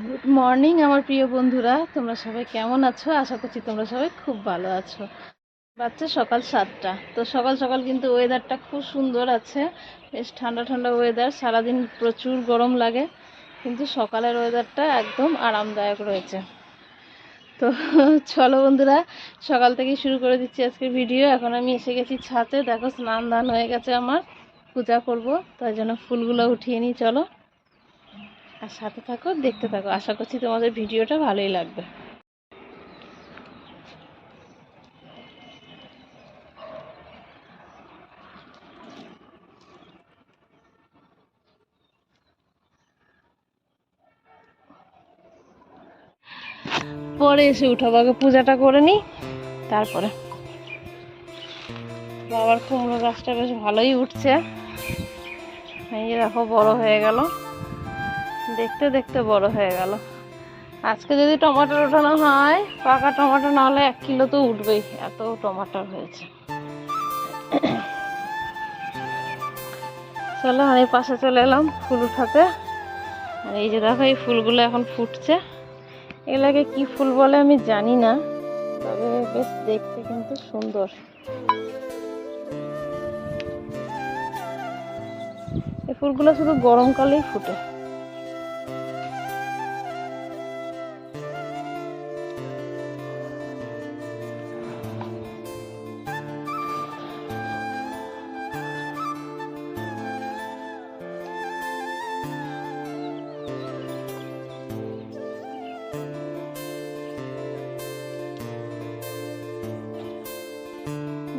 Good morning আমার প্রিয় বন্ধুরা, তোমরা সবাই কেমন আছো? আশা করছি তোমরা সবাই খুব ভালো আছো। বাচ্চা সকাল 7টা, তো সকাল সকাল কিন্তু ওয়েদারটা খুব সুন্দর আছে, বেশ ঠান্ডা ঠান্ডা ওয়েদার। সারাদিন প্রচুর গরম লাগে, কিন্তু সকালের ওয়েদারটা একদম আরামদায়ক রয়েছে। তো চলো বন্ধুরা, সকাল থেকেই শুরু করে দিচ্ছি আজকের ভিডিও। এখন আমি এসে গেছি ছাদে, দেখো স্নান দান হয়ে গেছে আমার, পূজা করব, তাই জন্য ফুলগুলো উঠিয়ে নিই। চলো আর সাথে থাকো, দেখতে থাকো, আশা করছি তোমাদের ভিডিওটা ভালোই লাগবে। পরে এসে উঠাবো, আগে পূজাটা করে নিই তারপরে। বাবার কুমড়ো গাছটা বেশ ভালোই উঠছে, এই যে দেখো বড় হয়ে গেল, দেখতে দেখতে বড় হয়ে গেল। আজকে যদি টমাটোর ওঠানো হয়, পাকা টমাটো না হলে 1 কিলো তো উঠবেই, এত টমাটো হয়েছে। চলো আমি পাশে চলে এলাম ফুল উঠাতে। আর এই যে দেখো এই ফুলগুলো এখন ফুটছে, এগুলাকে কি ফুল বলে আমি জানি না, তবে বেশ দেখতে কিন্তু সুন্দর। এই ফুলগুলো শুধু গরমকালেই ফুটে।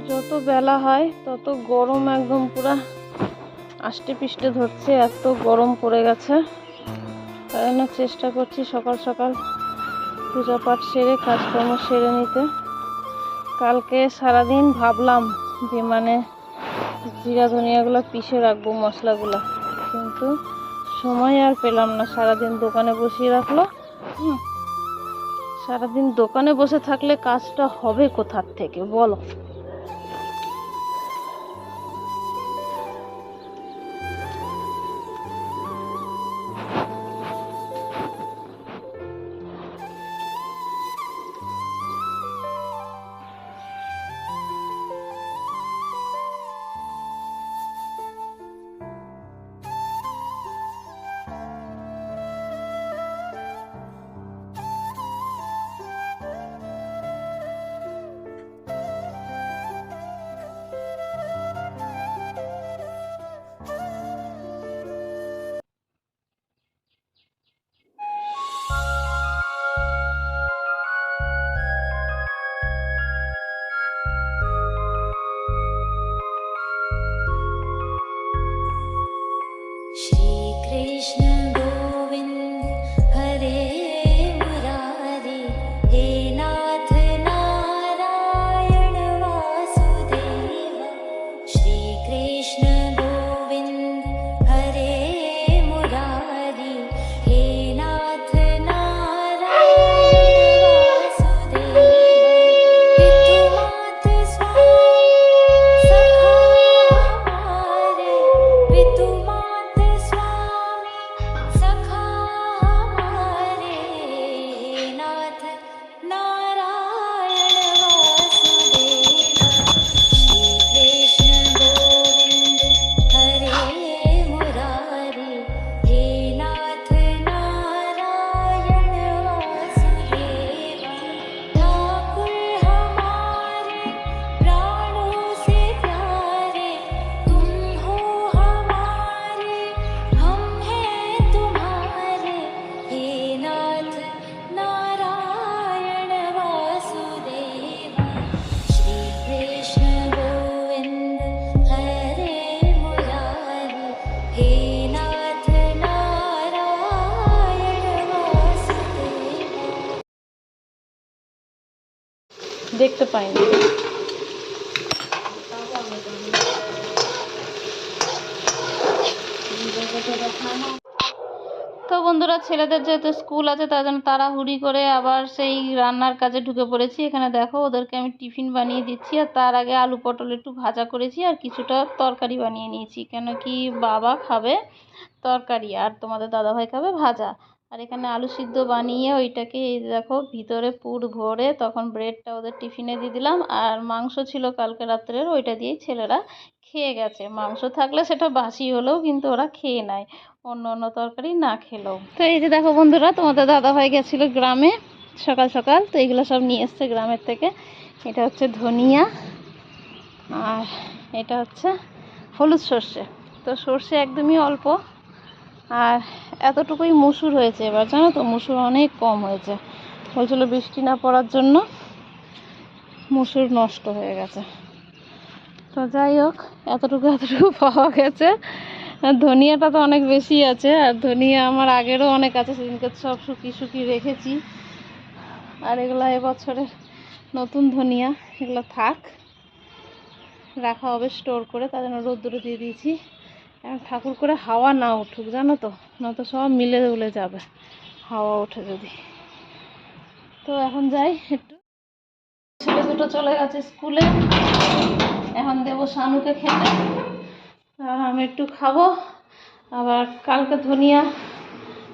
যত বেলা হয় তত গরম একদম পুরা আষ্টে পিষ্টে ধরছে, এত গরম পড়ে গেছে। তাই জন্য চেষ্টা করছি সকাল সকাল পূজা পাঠ সেরে কাজকর্ম সেরে নিতে। কালকে সারাদিন ভাবলাম যে জিরা ধনিয়াগুলো পিষে রাখবো, মশলাগুলো, কিন্তু সময় আর পেলাম না। সারাদিন দোকানে বসিয়ে রাখলো। সারাদিন দোকানে বসে থাকলে কাজটা হবে কোথার থেকে বলো? দেখতে পাইনি। তো বন্ধুরা, ছেলেদের যেহেতু স্কুল আছে তার জন্য তাড়াহুড়ি করে আবার সেই রান্নার কাজে ঢুকে পড়েছি। এখানে দেখো ওদেরকে আমি টিফিন বানিয়ে দিচ্ছি, আর তার আগে আলু পটল একটু ভাজা করেছি আর কিছুটা তরকারি বানিয়ে নিয়েছি, কেন কি বাবা খাবে তরকারি আর তোমাদের দাদাভাই খাবে ভাজা। আর এখানে আলু সিদ্ধ বানিয়ে ওইটাকে এই দেখো ভিতরে পুর ভরে তখন ব্রেডটা ওদের টিফিনে দিয়ে দিলাম। আর মাংস ছিল কালকে রাত্রের, ওইটা দিয়েই ছেলেরা খেয়ে গেছে। মাংস থাকলে সেটা বাসি হলেও কিন্তু ওরা খেয়ে নেয়, অন্য অন্য তরকারি না খেলেও। তো এই যে দেখো বন্ধুরা, তোমাদের দাদাভাই গেছিল গ্রামে সকাল সকাল, তো এগুলো সব নিয়ে এসছে গ্রামের থেকে। এটা হচ্ছে ধনিয়া আর এটা হচ্ছে হলুদ সর্ষে। তো সর্ষে একদমই অল্প, আর এতটুকুই মুসুর হয়েছে এবার, জানো তো মুসুর অনেক কম হয়েছে। বলছিল বৃষ্টি না পড়ার জন্য মুসুর নষ্ট হয়ে গেছে। তো যাই হোক, এতটুকু পাওয়া গেছে। ধনিয়াটা তো অনেক বেশি আছে, আর ধনিয়া আমার আগেরও অনেক আছে, সেদিনকে সব শুকিয়ে রেখেছি। আর এগুলো এবছরের নতুন ধনিয়া, এগুলো থাক, রাখা হবে স্টোর করে, তার জন্য রোদ্দুরে দিয়ে দিয়েছি। এখন ঠাকুর করে হাওয়া না উঠুক, জানো তো, নয়তো সব মিলে উলে যাবে হাওয়া ওঠে যদি। তো এখন যাই একটু, ছেলে দুটো চলে গেছে স্কুলে, এখন দেবো শানুকে খেতে, আর আমি একটু খাবো। আবার কালকে ধনিয়া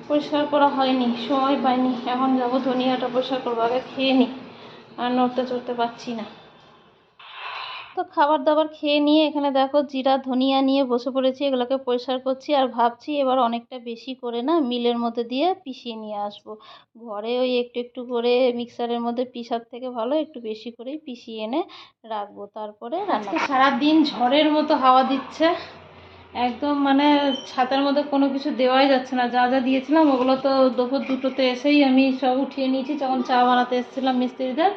পরিষ্কার করা হয়নি, সময় পাইনি, এখন যাবো ধনিয়াটা পরিষ্কার করবো, আগে খেয়ে নিই, আর নড়তে চড়তে পারছি না। তো খাবার দাবার খেয়ে নিয়ে এখানে দেখো জিরা ধনিয়া নিয়ে বসে পড়েছি, এগুলোকে পরিষ্কার করছি। আর ভাবছি এবার অনেকটা বেশি করে না মিলের মধ্যে দিয়ে পিষিয়ে নিয়ে আসবো। ঘরে ওই একটু একটু করে মিক্সারের মধ্যে পিষার থেকে ভালো একটু বেশি করেই পিষিয়ে এনে রাখবো, তারপরে আজকে সারাদিন ঝড়ের মতো হাওয়া দিচ্ছে, একদম মানে ছাতার মধ্যে কোনো কিছু দেওয়াই যাচ্ছে না। যা যা দিয়েছিলাম ওগুলো তো দুপুর দুটোতে এসেই আমি সব উঠিয়ে নিয়েছি, যখন চা বানাতে এসেছিলাম মিস্ত্রিদের।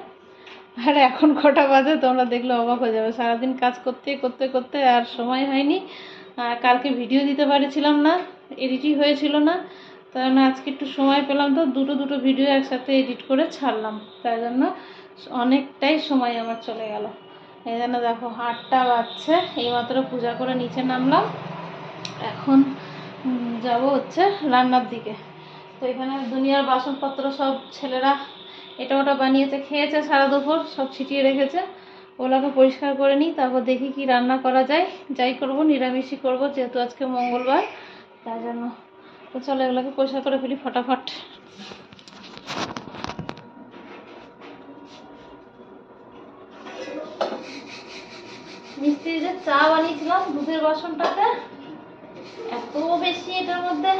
আর এখন কটা বাজে তোমরা দেখলে অবাক হয়ে যাবে। সারাদিন কাজ করতে করতে করতে আর সময় হয়নি। কালকে ভিডিও দিতে পারছিলাম না, এডিটই হয়েছিল না, তাই জন্য আজকে একটু সময় পেলাম, তো দুটো ভিডিও একসাথে এডিট করে ছাড়লাম, তাই জন্য অনেকটাই সময় আমার চলে গেল। এই জন্য দেখো 8টা বাজছে, এইমাত্র পূজা করে নিচে নামলাম, এখন যাব হচ্ছে রান্নার দিকে। তো এখানে দুনিয়ার বাসনপত্র সব ছেলেরা এটা ওটা বানিয়েছে, খেয়েছে সারা দুপুর, সব ছিটিয়ে রেখেছে, ওগুলোকে পরিষ্কার করে নিই, তারপর দেখি কি রান্না করা যায়। যাই করব নিরামিষই করব, যেহেতু আজকে মঙ্গলবার, তাই জন্য। তো চলো এগুলোকে পরিষ্কার করে ফেলি ফটাফট। মিষ্টি যে চা বানিয়েছিলাম দুধের বাসনটাতে এত বেশি এটার মধ্যে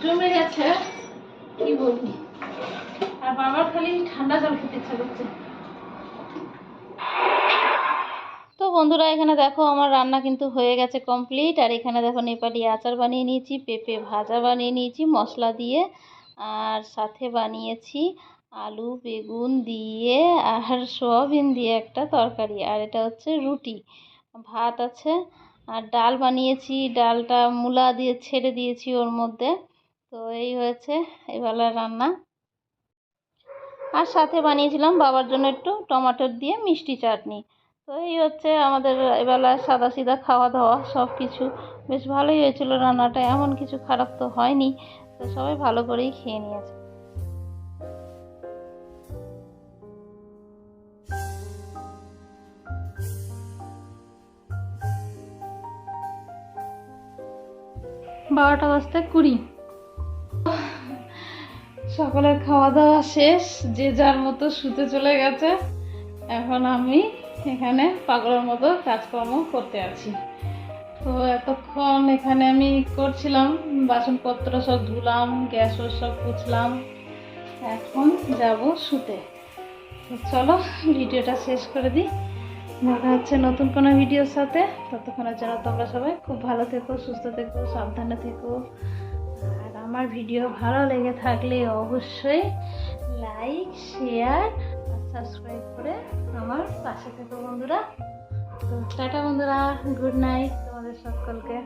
জমে গেছে, কি বলবি। আর বাবার খালি ঠান্ডা জল খেতে ইচ্ছা করছে। তো বন্ধুরা এখানে দেখো আমার রান্না কিন্তু হয়ে গেছে কমপ্লিট। আর এখানে দেখো নেপালি আচার বানিয়ে নিয়েছি, পেঁপে ভাজা বানিয়ে নিয়েছি মশলা দিয়ে, আর সাথে বানিয়েছি আলু বেগুন দিয়ে আর সোয়াবিন দিয়ে একটা তরকারি, আর এটা হচ্ছে রুটি, ভাত আছে, আর ডাল বানিয়েছি, ডালটা মূলা দিয়ে ছেড়ে দিয়েছি ওর মধ্যে। তো এই হয়েছে এবেলার রান্না। আর সাথে বানিয়েছিলাম বাবার জন্য একটু টমেটোর দিয়ে মিষ্টি চাটনি। তো এই হচ্ছে আমাদের এবেলায় সাদা সিধা খাওয়া দাওয়া, সব কিছু বেশ ভালোই হয়েছিল রান্নাটা, এমন কিছু খারাপ তো হয়নি। তো সবাই ভালো করেই খেয়ে নিয়েছে। বারোটা বাজতে 20, সকলের খাওয়া দাওয়া শেষ, যে যার মতো শুতে চলে গেছে। এখন আমি এখানে পাগলের মতো কাজকর্ম করতে আছি। তো এতক্ষণ এখানে আমি করছিলাম, বাসনপত্র সব ধুলাম, গ্যাসও সব পুছলাম, এখন যাব শুতে। তো চলো ভিডিওটা শেষ করে দিই, দেখা হচ্ছে নতুন কোনো ভিডিওর সাথে। ততক্ষণের জন্য তোমরা সবাই খুব ভালো থেকো, সুস্থ থেকো, সাবধানে থেকো। আর আমার ভিডিও ভালো লেগে থাকলে অবশ্যই লাইক শেয়ার আর সাবস্ক্রাইব করে আমার পাশে থেকো বন্ধুরা। তো টাটা বন্ধুরা, গুড নাইট তোমাদের সকলকে।